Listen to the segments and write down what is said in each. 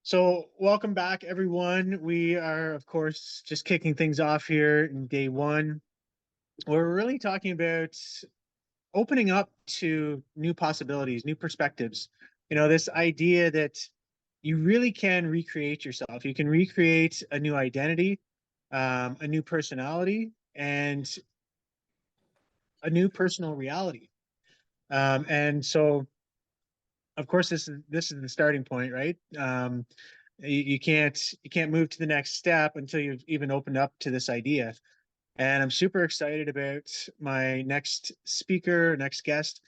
So, welcome back, everyone. We are, of course, just kicking things off here in day one. We're really talking about opening up to new possibilities, new perspectives. This idea that you really can recreate yourself. You can recreate a new identity, a new personality, and a new personal reality. And so, of course, this is the starting point, right? You can't move to the next step until you've even opened up to this idea. And I'm super excited about my next speaker, next guest,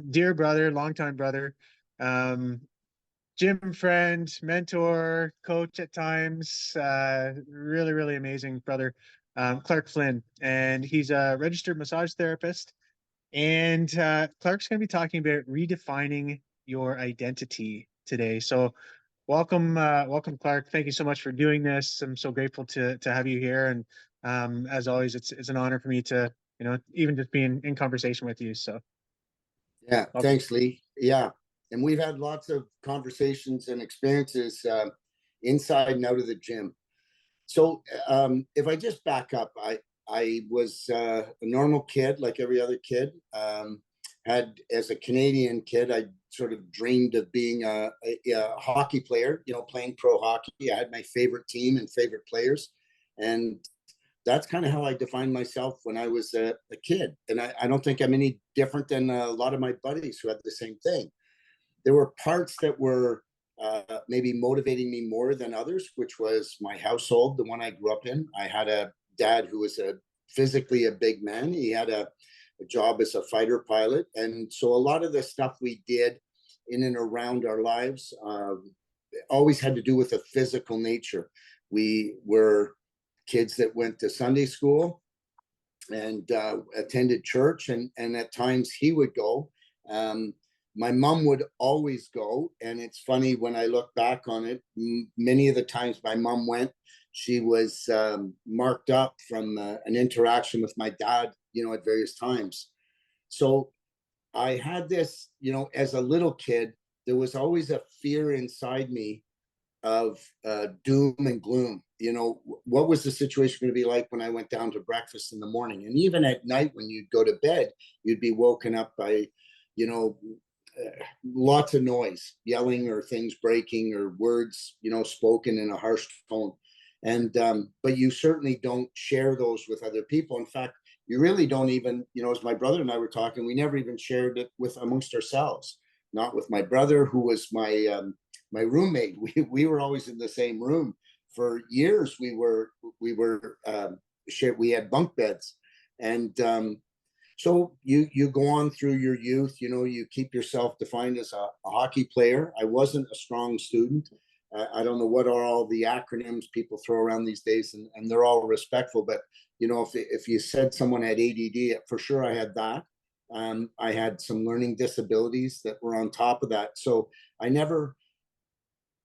dear brother, longtime brother, um, gym friend, mentor, coach at times, really, really amazing brother, Clark Flynn. And he's a registered massage therapist. And Clark's going to be talking about redefining your identity today. So welcome, Clark. Thank you so much for doing this. I'm so grateful to have you here, and as always, it's an honor for me to even just be in conversation with you. So Yeah, welcome. thanks, Lee. Yeah, and we've had lots of conversations and experiences inside and out of the gym. So if I just back up, I was a normal kid, like every other kid. Had as a Canadian kid, I sort of dreamed of being a hockey player. Playing pro hockey. I had my favorite team and favorite players, and that's kind of how I defined myself when I was a kid. And I don't think I'm any different than a lot of my buddies who had the same thing. There were parts that were maybe motivating me more than others, which was my household, the one I grew up in. I had a dad who was physically a big man. He had a job as a fighter pilot. And so a lot of the stuff we did in and around our lives always had to do with a physical nature. We were kids that went to Sunday school and attended church, and at times he would go. My mom would always go, and it's funny when I look back on it. Many of the times my mom went, she was marked up from an interaction with my dad, at various times. So I had this, as a little kid, there was always a fear inside me of doom and gloom. What was the situation going to be like when I went down to breakfast in the morning? And even at night when you'd go to bed, you'd be woken up by, lots of noise, yelling or things breaking or words, spoken in a harsh tone. And, but you certainly don't share those with other people. In fact, you really don't even, as my brother and I were talking, we never even shared it with amongst ourselves, not with my brother, who was my roommate. We were always in the same room for years. We were shared. We had bunk beds, and so you go on through your youth. You keep yourself defined as a hockey player. I wasn't a strong student. I don't know what are all the acronyms people throw around these days, and they're all respectful. But if you said someone had ADD, for sure I had that. I had some learning disabilities that were on top of that. So I never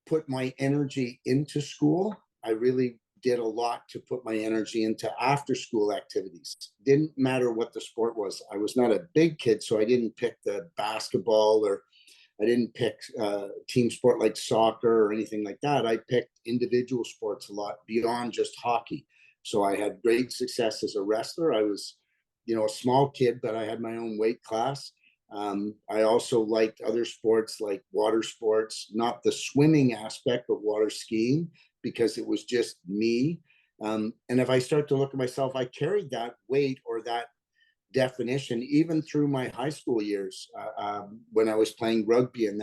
put my energy into school. I really did a lot to put my energy into after school activities. Didn't matter what the sport was. I was not a big kid, so I didn't pick the basketball, or I didn't pick team sport like soccer or anything like that. I picked individual sports a lot beyond just hockey. So I had great success as a wrestler. I was, a small kid, but I had my own weight class. I also liked other sports like water sports, not the swimming aspect, but water skiing, because it was just me. And if I start to look at myself, I carried that weight or that definition even through my high school years, when I was playing rugby, and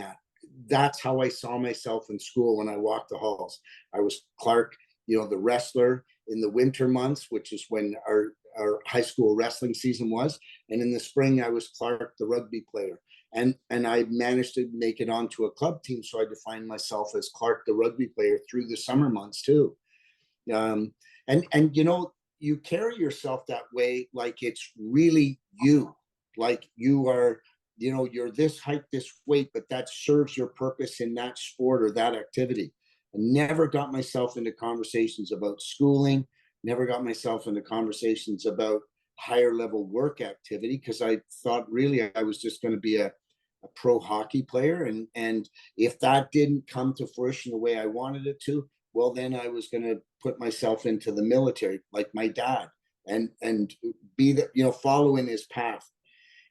that's how I saw myself in school when I walked the halls. I was Clark, the wrestler in the winter months, which is when our high school wrestling season was. And in the spring, I was Clark, the rugby player. And I managed to make it onto a club team. So I defined myself as Clark, the rugby player, through the summer months too. And you carry yourself that way, like it's really you, like you are, you're this height, this weight, but that serves your purpose in that sport or that activity. I never got myself into conversations about schooling, never got myself into conversations about higher level work activity, because I thought really I was just going to be a a pro hockey player. And if that didn't come to fruition the way I wanted it to, well, then I was going to put myself into the military like my dad, and be the, follow in his path.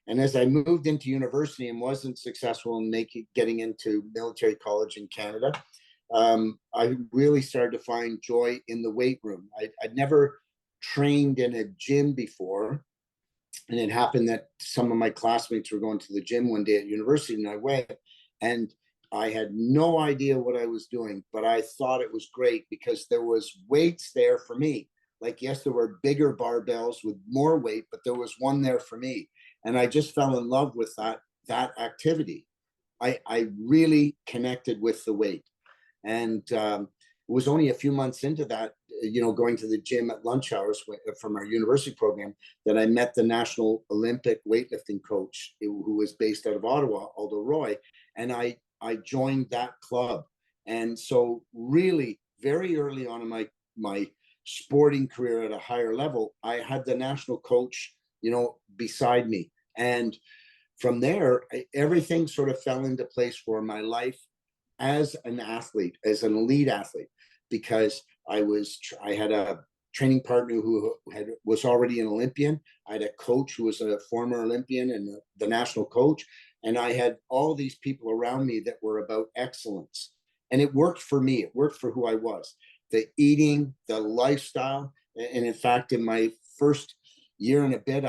And as I moved into university and wasn't successful in getting into military college in Canada, I really started to find joy in the weight room. I'd never trained in a gym before. And it happened that some of my classmates were going to the gym one day at university, and I went, and I had no idea what I was doing, but I thought it was great because there was weights there for me. Like, yes, there were bigger barbells with more weight, but there was one there for me. And I just fell in love with that activity. I really connected with the weight. And it was only a few months into that, going to the gym at lunch hours from our university program, that I met the National Olympic weightlifting coach, who was based out of Ottawa, Aldo Roy, and I joined that club. And so really very early on in my sporting career at a higher level, I had the national coach, beside me. And from there, everything sort of fell into place for my life as an athlete, as an elite athlete, because I had a training partner who was already an Olympian. I had a coach who was a former Olympian and the national coach. And I had all these people around me that were about excellence. And it worked for me. It worked for who I was. The eating, the lifestyle. And in fact, in my first year and a bit,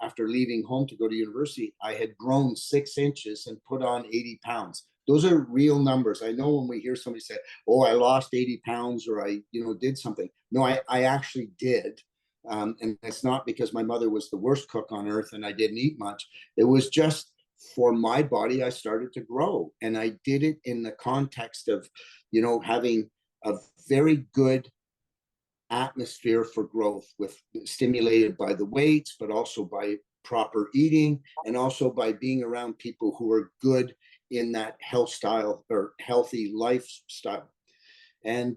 after leaving home to go to university, I had grown 6 inches and put on 80 pounds. Those are real numbers. I know when we hear somebody say, "Oh, I lost 80 pounds," or I, did something. No, I actually did. And it's not because my mother was the worst cook on earth and I didn't eat much. It was just for my body, I started to grow. And I did it in the context of, having a very good atmosphere for growth, with stimulated by the weights, but also by proper eating, and also by being around people who are good in that health style or healthy lifestyle. And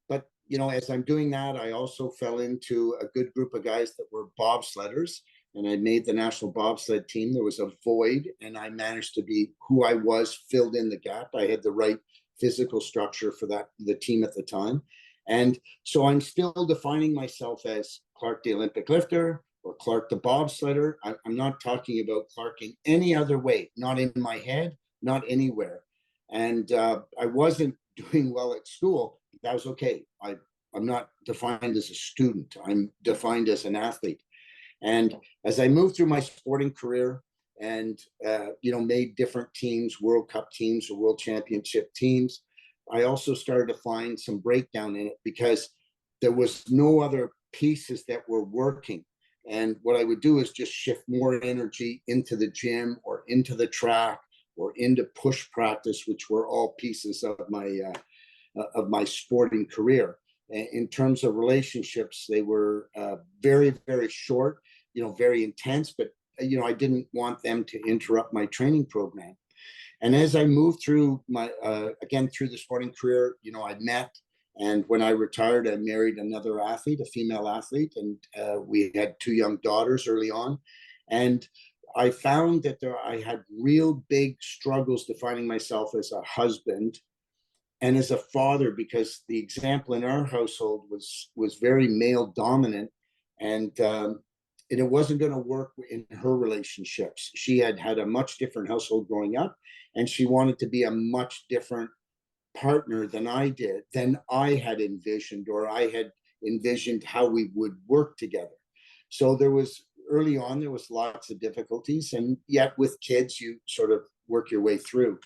but as I'm doing that, I also fell into a good group of guys that were bobsledders, and I made the national bobsled team. There was a void, and I managed to be who I was, filled in the gap. I had the right physical structure for the team at the time. And so I'm still defining myself as Clark the Olympic lifter or Clark the bobsledder. I'm not talking about Clark in any other way, not in my head, not anywhere. And I wasn't doing well at school. That was okay. I'm not defined as a student. I'm defined as an athlete. And as I moved through my sporting career and, made different teams, World Cup teams or World Championship teams, I also started to find some breakdown in it because there was no other pieces that were working. And what I would do is just shift more energy into the gym or into the track or into push practice, which were all pieces of my sporting career. In terms of relationships, they were very, very short, very intense, but I didn't want them to interrupt my training program. And as I moved through through the sporting career, I met, and when I retired, I married another athlete, a female athlete, and we had 2 young daughters early on. And I found that I had real big struggles defining myself as a husband and as a father, because the example in our household was very male dominant, and it wasn't going to work in her relationships. She had a much different household growing up, and she wanted to be a much different partner than I had envisioned, or I had envisioned how we would work together. So early on, there was lots of difficulties, and yet with kids, you sort of work your way through.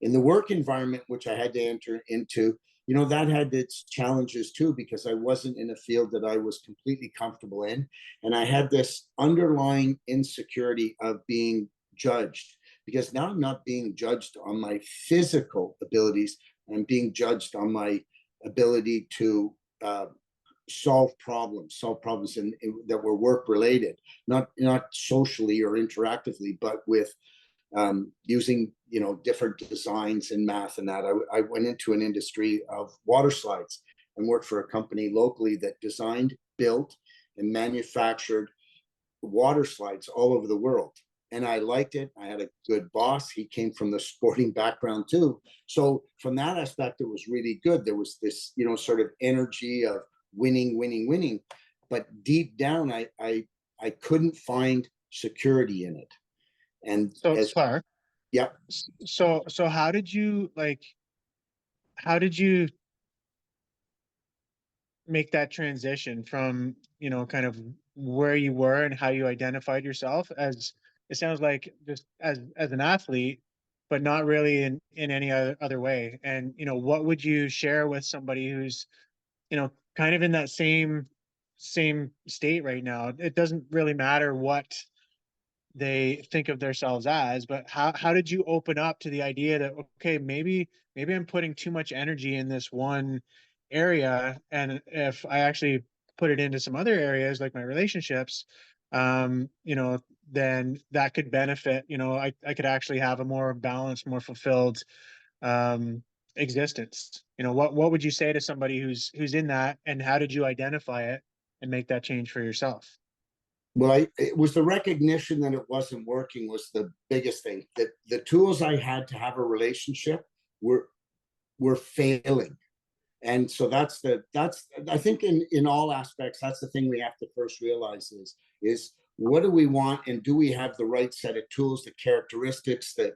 In the work environment, which I had to enter into, that had its challenges too, because I wasn't in a field that I was completely comfortable in. And I had this underlying insecurity of being judged, because now I'm not being judged on my physical abilities. I'm being judged on my ability to solve problems that were work related, not socially or interactively, but with using different designs in math and that. I went into an industry of water slides and worked for a company locally that designed, built, and manufactured water slides all over the world. and I liked it. I had a good boss. He came from the sporting background too. So from that aspect, it was really good. There was this, sort of energy of winning, winning, winning. But deep down, I couldn't find security in it. And So as Clark, yeah, so how did you like? How did you make that transition from, kind of where you were and how you identified yourself as, it sounds like, just as an athlete, but not really in any other way? And what would you share with somebody who's, kind of in that same state right now? It doesn't really matter what they think of themselves as, but how did you open up to the idea that, okay, maybe I'm putting too much energy in this one area, and if I actually put it into some other areas like my relationships, then that could benefit. I could actually have a more balanced, more fulfilled existence. What would you say to somebody who's in that, and how did you identify it and make that change for yourself? well, it was the recognition that it wasn't working was the biggest thing. That the tools I had to have a relationship were failing. And so that's I think in all aspects, that's the thing we have to first realize is what do we want, and do we have the right set of tools, the characteristics, that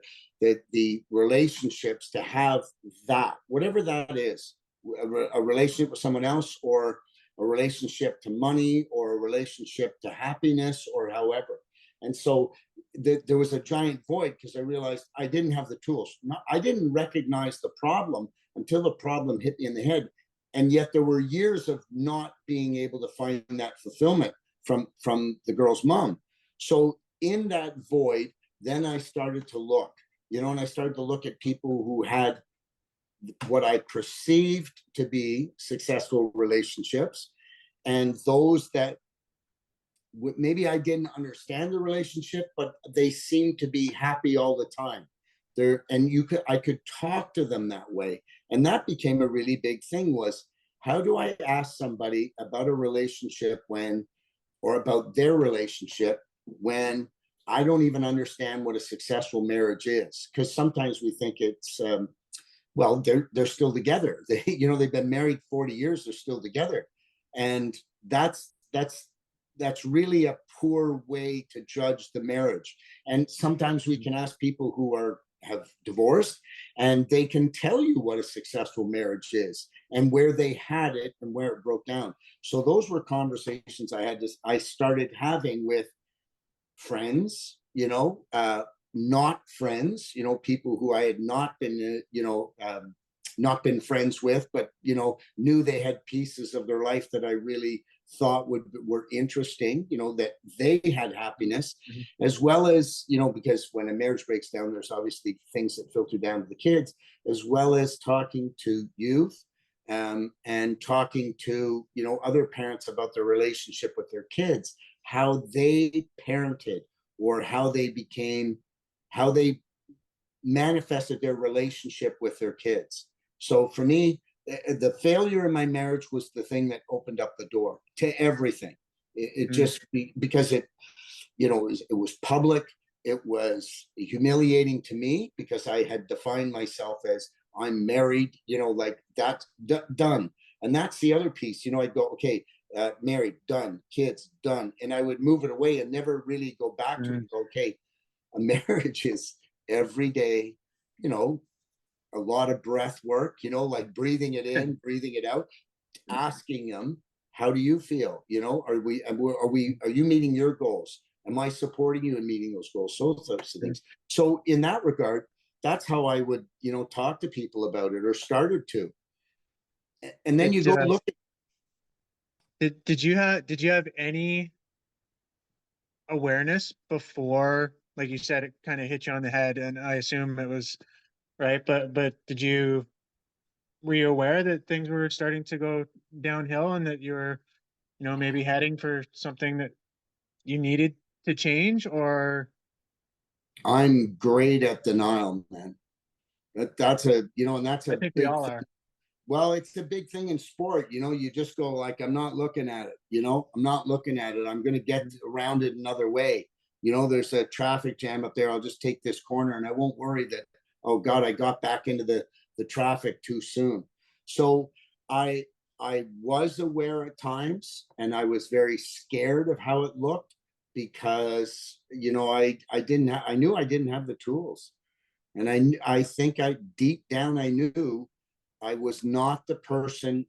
the relationships to have that, whatever that is, a relationship with someone else, or a relationship to money, or a relationship to happiness, or however. And so there was a giant void because I realized I didn't have the tools. I didn't recognize the problem until the problem hit me in the head. And yet there were years of not being able to find that fulfillment from the girl's mom. So in that void, then I started to look, and I started to look at people who had what I perceived to be successful relationships, and those that maybe I didn't understand the relationship, but they seemed to be happy all the time. And I could talk to them that way. And that became a really big thing, was how do I ask somebody about a relationship or about their relationship when I don't even understand what a successful marriage is? Because sometimes we think it's, well, they're still together. They've been married 40 years, they're still together. And that's really a poor way to judge the marriage. And sometimes we can ask people who have divorced, and they can tell you what a successful marriage is and where they had it and where it broke down. So those were conversations I started having with friends, not friends, people who I had not been, not been friends with, but, knew they had pieces of their life that I really thought were interesting, that they had happiness, as well as, because when a marriage breaks down, there's obviously things that filter down to the kids, as well as talking to youth, and talking to, other parents about their relationship with their kids, how they parented, or how they manifested their relationship with their kids. So for me, the failure in my marriage was the thing that opened up the door to everything. It just because it was public. It was humiliating to me because I had defined myself as I'm married, like that's done. And that's the other piece, I'd go, okay, married, done, kids, done. And I would move it away and never really go back to it and go, okay, a marriage is every day, a lot of breath work, like breathing it in, breathing it out, asking them, how do you feel? Are you meeting your goals? Am I supporting you in meeting those goals? Those types of things. So in that regard, that's how I would, talk to people about it, or started to. And then you Did go look at. did you have any awareness before, like you said, it kind of hit you on the head, and I assume it was right, but were you aware that things were starting to go downhill, and that you're, maybe heading for something that you needed to change? Or I'm great at denial, man. That's and that's I a think we big all thing. are. Well, it's a big thing in sport. You just go like, I'm not looking at it. I'm not looking at it. I'm going to get around it another way. there's a traffic jam up there. I'll just take this corner and I won't worry that, oh God, I got back into the traffic too soon. So I was aware at times, and I was very scared of how it looked, because I knew I didn't have the tools. And I think deep down I knew I was not the person,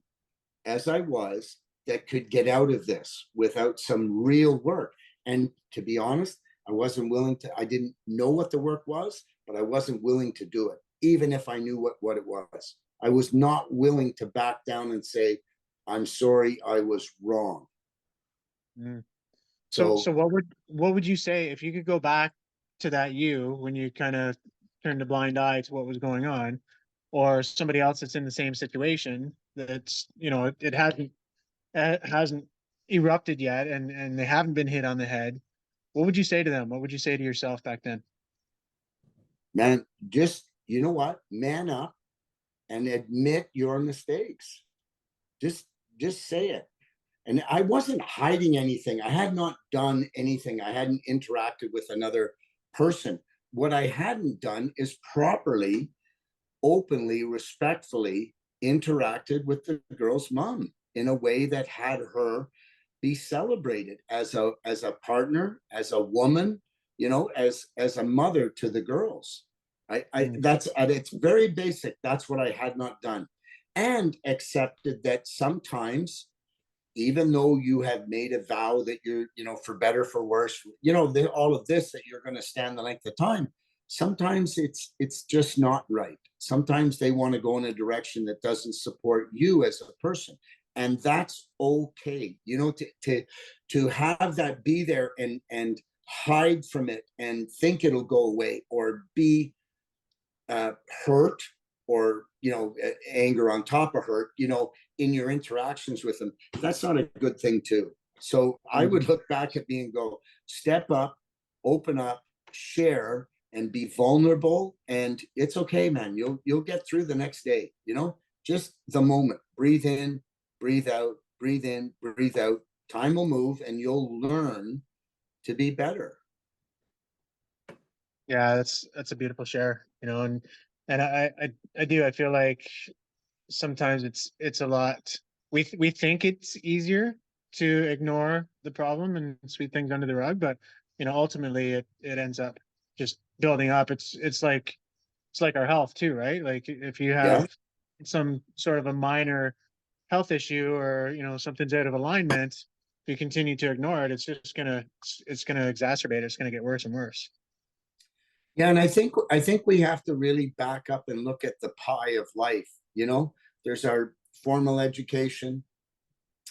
as I was, that could get out of this without some real work. And to be honest, I didn't know what the work was, but I wasn't willing to do it, even if I knew what it was. I was not willing to back down and say, I'm sorry, I was wrong. Mm. So So what would you say if you could go back to that you when you kind of turned a blind eye to what was going on, or somebody else that's in the same situation that's, it hasn't erupted yet, and they haven't been hit on the head, what would you say to them? What would you say to yourself back then? man, just, you know what? Man up and admit your mistakes. Just just say it. And I wasn't hiding anything. I had not done anything. I hadn't interacted with another person. What I hadn't done is properly, openly, respectfully interacted with the girl's mom in a way that had her be celebrated as a partner, as a woman, as a mother to the girls. I Mm. That's at its very basic. That's what I had not done, and accepted that sometimes, even though you have made a vow that you're, for better, for worse, all of this, that you're going to stand the length of time, sometimes it's just not right. Sometimes they want to go in a direction that doesn't support you as a person. And that's okay. To have that be there and hide from it and think it'll go away, or be hurt, or anger on top of hurt, in your interactions with them, that's not a good thing too. So I would Mhm. look back at me and go, step up, open up, share, and be vulnerable. And it's okay, man. You'll get through the next day. Just the moment. Breathe in, breathe out, breathe in, breathe out. Time will move and you'll learn to be better. Yeah, that's a beautiful share, and I do. I feel like sometimes it's a lot. We think it's easier to ignore the problem and sweep things under the rug, but ultimately it ends up just building up. It's like our health too, right? Like if you have Yeah. some sort of a minor health issue, or something's out of alignment, if you continue to ignore it, it's gonna exacerbate it. It's gonna get worse and worse. Yeah, and I think we have to really back up and look at the pie of life. There's our formal education,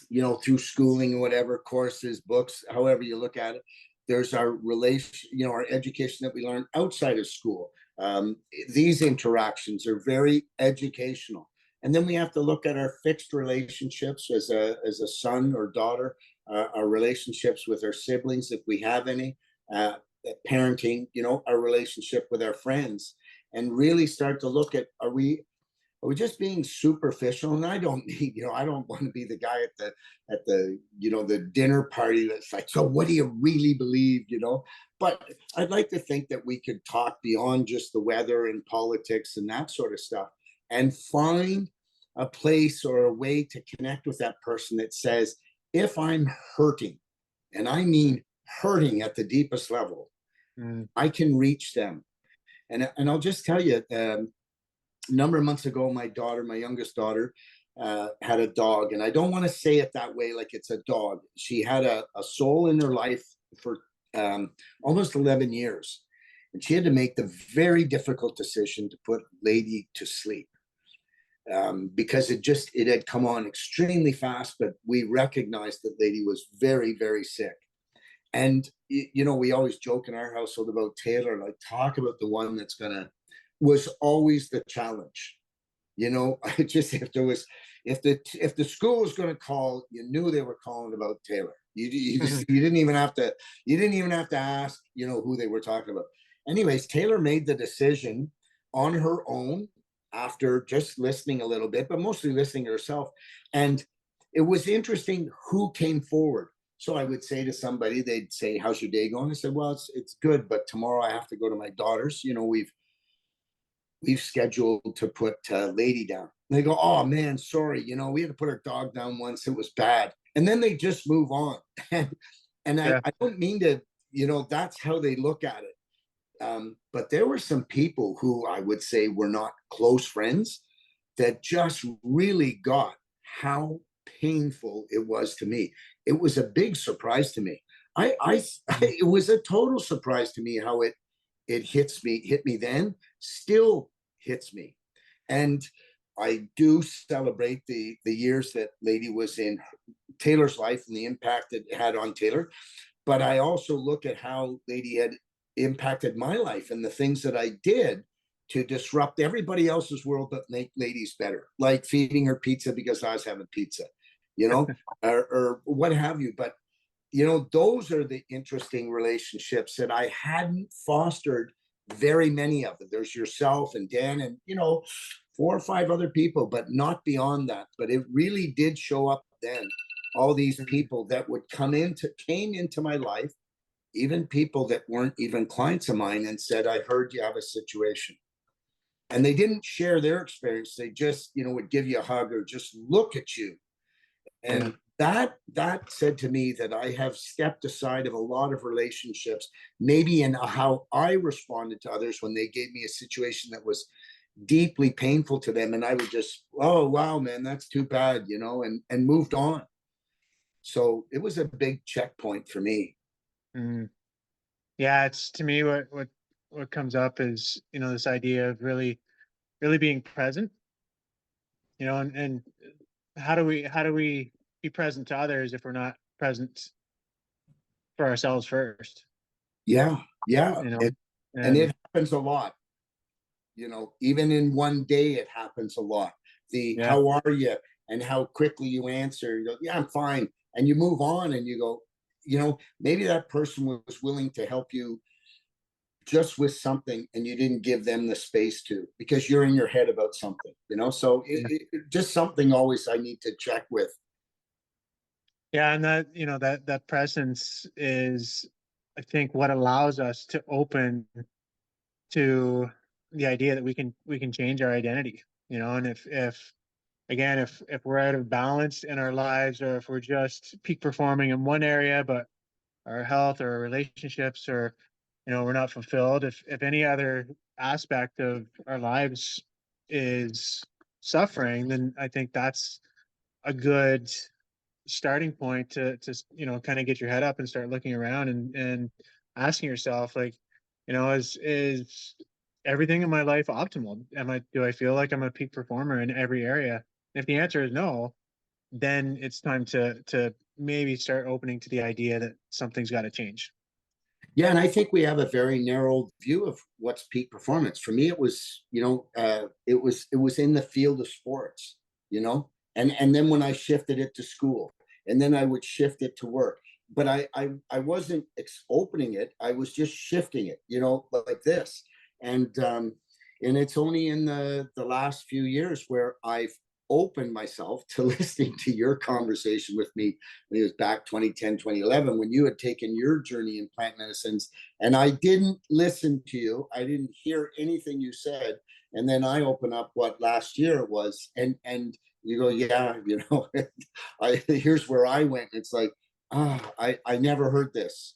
through schooling or whatever, courses, books, however you look at it. There's our relation, our education that we learn outside of school. These interactions are very educational. And then we have to look at our fixed relationships as a son or daughter, our relationships with our siblings, if we have any, parenting, our relationship with our friends, and really start to look at, are we just being superficial? And I don't need, I don't want to be the guy at the dinner party that's like, so what do you really believe? But I'd like to think that we could talk beyond just the weather and politics and that sort of stuff, and find a place or a way to connect with that person that says, if I'm hurting, and I mean hurting at the deepest level, Mm. I can reach them. And I'll just tell you, a number of months ago, my youngest daughter, had a dog. And I don't want to say it that way, like it's a dog. She had a soul in her life for almost 11 years. And she had to make the very difficult decision to put Lady to sleep, because it had come on extremely fast. But we recognized that Lady was very, very sick. And, we always joke in our household about Taylor, like, talk about the one that's going to, was always the challenge. I just, if the school was going to call, you knew they were calling about Taylor. You didn't even have to ask, who they were talking about. Anyways, Taylor made the decision on her own, after just listening a little bit, but mostly listening to herself. And it was interesting who came forward. So I would say to somebody, they'd say, how's your day going? I said, well, it's good, but tomorrow I have to go to my daughter's. We've scheduled to put Lady down. And they go, oh man, sorry, we had to put our dog down once. It was bad. And then they just move on. And Yeah. I don't mean to, that's how they look at it. But there were some people who I would say were not close friends that just really got how painful it was to me. It was a big surprise to me. It was a total surprise to me how it hit me then, still hits me. And I do celebrate the years that Lady was in Taylor's life and the impact it had on Taylor. But I also look at how Lady had impacted my life and the things that I did to disrupt everybody else's world but make Lady's better, like feeding her pizza because I was having pizza, or what have you. But those are the interesting relationships that I hadn't fostered very many of them. There's yourself and Dan and, 4 or 5 other people, but not beyond that. But it really did show up then. All these people that would came into my life, even people that weren't even clients of mine, and said, I heard you have a situation. And they didn't share their experience. They just, would give you a hug or just look at you. And that said to me that I have stepped aside of a lot of relationships, maybe in how I responded to others when they gave me a situation that was deeply painful to them. And I would just, oh, wow, man, that's too bad, and moved on. So it was a big checkpoint for me. Mm. Yeah, it's to me what comes up is, this idea of really being present, and how do we be present to others if we're not present for ourselves first, Yeah, yeah. you know? And And it happens a lot, even in one day, it happens a lot. The yeah, how are you and how quickly you answer, you go, yeah, I'm fine. And you move on and you go, maybe that person was willing to help you just with something and you didn't give them the space to because you're in your head about something, so yeah, just something always I need to check with. yeah, and that presence is, I think, what allows us to open to the idea that we can change our identity, and if again, if we're out of balance in our lives, or if we're just peak performing in one area, but our health or our relationships, or we're not fulfilled, if any other aspect of our lives is suffering, then I think that's a good starting point to kind of get your head up and start looking around and asking yourself, like, is everything in my life optimal? Do I feel like I'm a peak performer in every area? If the answer is no, then it's time to maybe start opening to the idea that something's got to change. Yeah, and I think we have a very narrow view of what's peak performance. For me, it was, it was in the field of sports, and then when I shifted it to school, and then I would shift it to work. But I wasn't opening it. I was just shifting it, like this. And it's only in the last few years where I've opened myself to listening to your conversation with me when it was back 2010, 2011, when you had taken your journey in plant medicines. And I didn't listen to you. I didn't hear anything you said. And then I open up what last year was, and you go, yeah, here's where I went. It's like, I never heard this,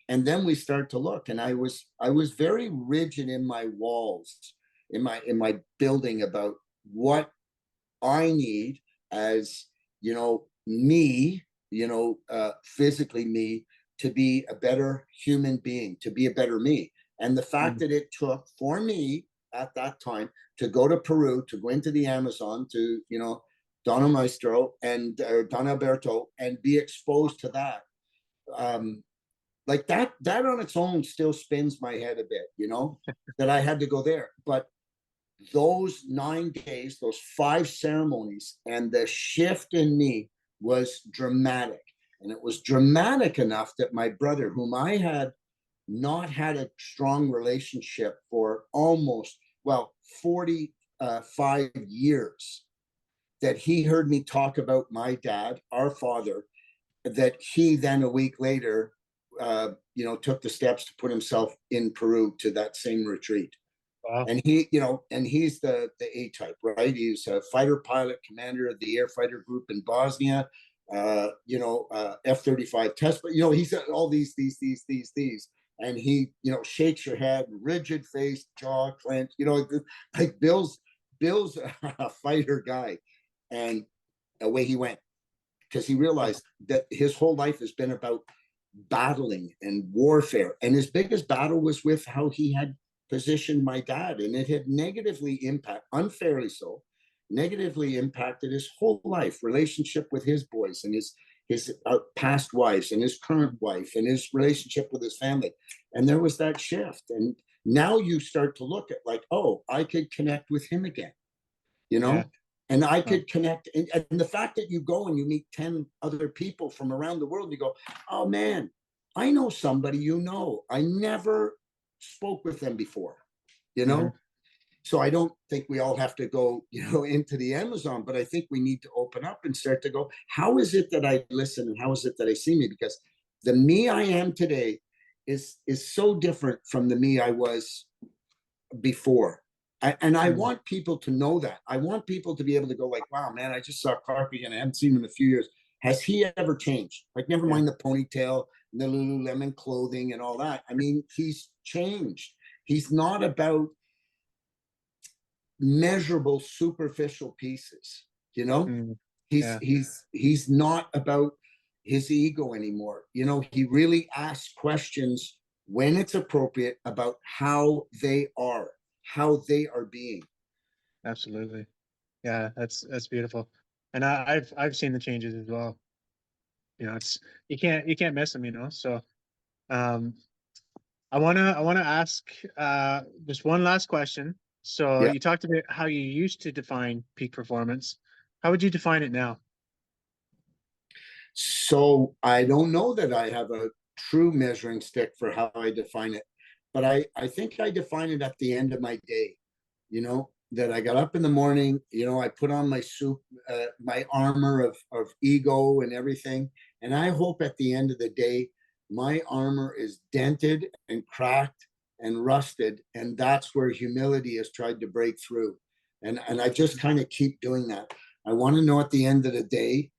And then we start to look, and I was very rigid in my walls, in my building about what I need as, me, physically me, to be a better human being, to be a better me. And the fact Mm. that it took for me at that time to go to Peru, to go into the Amazon, to, Donna Maestro and Don Alberto, and be exposed to that. Like that on its own still spins my head a bit, that I had to go there. But those 9 days, those 5 ceremonies, and the shift in me was dramatic. And it was dramatic enough that my brother, whom I had not had a strong relationship for almost, 45 years, that he heard me talk about my dad, our father, that he then a week later, took the steps to put himself in Peru to that same retreat. Wow. And he's the A type, right? He's a fighter pilot, commander of the air fighter group in Bosnia. F-35 test, but he's all these, and he shakes your head, rigid face, jaw clenched. Like Bill's a fighter guy, and away he went because he realized that his whole life has been about battling and warfare, and his biggest battle was with how he had positioned my dad, and it had unfairly so, negatively impacted his whole life, relationship with his boys and his past wives and his current wife and his relationship with his family. And there was that shift. And now you start to look at like, oh, I could connect with him again, you Yeah. know? And I could connect. And the fact that you go and you meet 10 other people from around the world, you go, oh man, I know somebody, I never spoke with them before, you know? Mhm. So I don't think we all have to go, into the Amazon, but I think we need to open up and start to go, how is it that I listen and how is it that I see me? Because the me I am today is so different from the me I was before. And I Mhm. want people to know that. I want people to be able to go like, wow, man, I just saw Clark again. I haven't seen him in a few years. Has he ever changed? Like, never Yeah. mind the ponytail and the Lululemon clothing and all that. I mean, he's changed. He's not about measurable superficial pieces, you know? Mhm. He's Yeah. he's he's not about his ego anymore. He really asks questions when it's appropriate about how they are being. Absolutely. Yeah. That's beautiful. And I've seen the changes as well. It's you can't miss them. So um, I wanna ask just one last question. So Yeah. you talked about how you used to define peak performance. How would you define it now? So I don't know that I have a true measuring stick for how I define it, but I think I define it at the end of my day, that I got up in the morning, I put on my suit, my armor of ego and everything. And I hope at the end of the day, my armor is dented and cracked and rusted. And that's where humility has tried to break through. And I just kind of keep doing that. I want to know at the end of the day,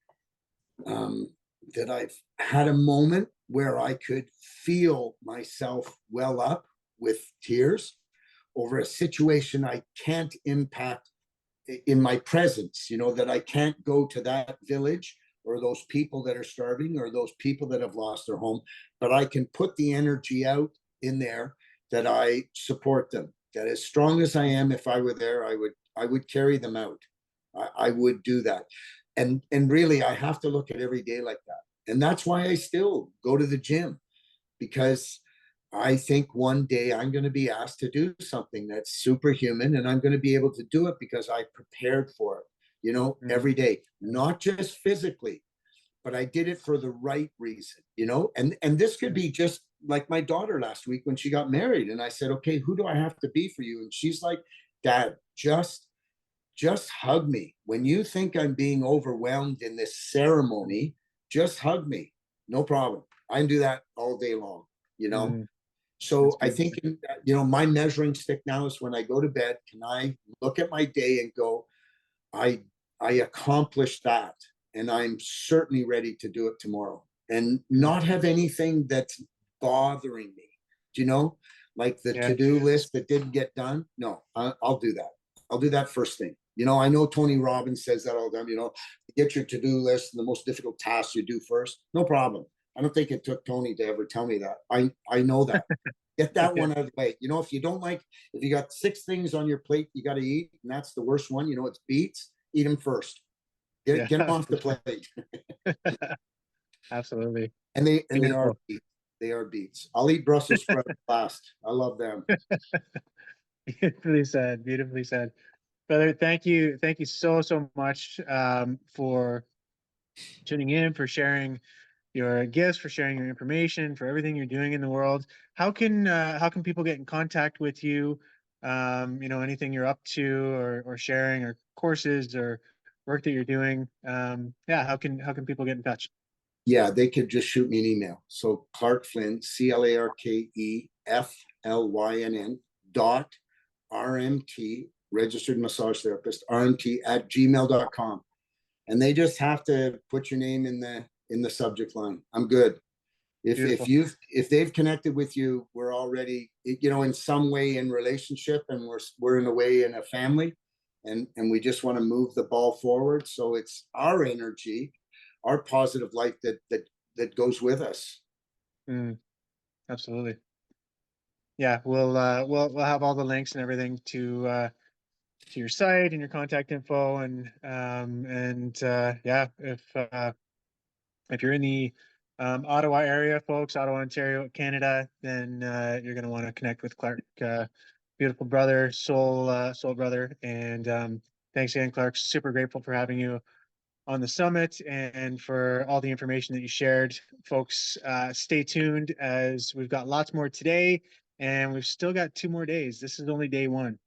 that I've had a moment where I could feel myself well up with tears over a situation I can't impact in my presence, that I can't go to that village or those people that are starving or those people that have lost their home, but I can put the energy out in there that I support them. That as strong as I am, if I were there, I would carry them out. I would do that. And really I have to look at every day like that. And that's why I still go to the gym, because I think one day I'm going to be asked to do something that's superhuman, and I'm going to be able to do it because I prepared for it, Mhm. every day, Yeah. not just physically, but I did it for the right reason, and this could Yeah. be just like my daughter last week when she got married. And I said, okay, who do I have to be for you? And she's like, Dad, just hug me. When you think I'm being overwhelmed in this ceremony, just hug me. No problem. I can do that all day long, you know? Mhm. That's So I beautiful. think, my measuring stick now is when I go to bed, can I look at my day and go, I, I accomplished that, and I'm certainly ready to do it tomorrow, and Yeah. not have anything that's bothering me. Do you know, like the Yeah. to-do list that didn't get done? No, I'll do that. I'll do that first thing. I know Tony Robbins says that all the time, get your to-do list and the most difficult tasks you do first. No problem. I don't think it took Tony to ever tell me that. I know that. Get that Yeah. one out of the way. If you got 6 things on your plate you got to eat, and that's the worst one, it's beets, eat them first. Yeah. Get them off the plate. Absolutely. And they are Beautiful. beets. They are beets. I'll eat Brussels sprouts last. I love them. Beautifully said. Beautifully said. Brother, thank you. Thank you so much for tuning in, for sharing your gifts, for sharing your information, for everything you're doing in the world. How can people get in contact with you? Anything you're up to, or sharing, or courses, or work that you're doing. Yeah, how can people get in touch? Yeah, they could just shoot me an email. So Clark Flynn, ClarkeFlynn dot RMT, registered massage therapist, RMT at gmail.com. And they just have to put your name in the subject line. I'm good. Beautiful. If they've connected with you, we're already, you know, in some way in relationship, and we're in a way in a family, and we just want to move the ball forward. So it's our energy, our positive light that goes with us. Mm, absolutely. Yeah, we'll have all the links and everything to your site and your contact info, and yeah, if you're in the Ottawa area, folks, Ottawa, Ontario, Canada, then you're going to want to connect with Clark, beautiful brother, soul brother. And thanks again, Clark. Super grateful for having you on the summit and for all the information that you shared. Folks, stay tuned as we've got lots more today, and we've still got 2 more days. This is only day 1.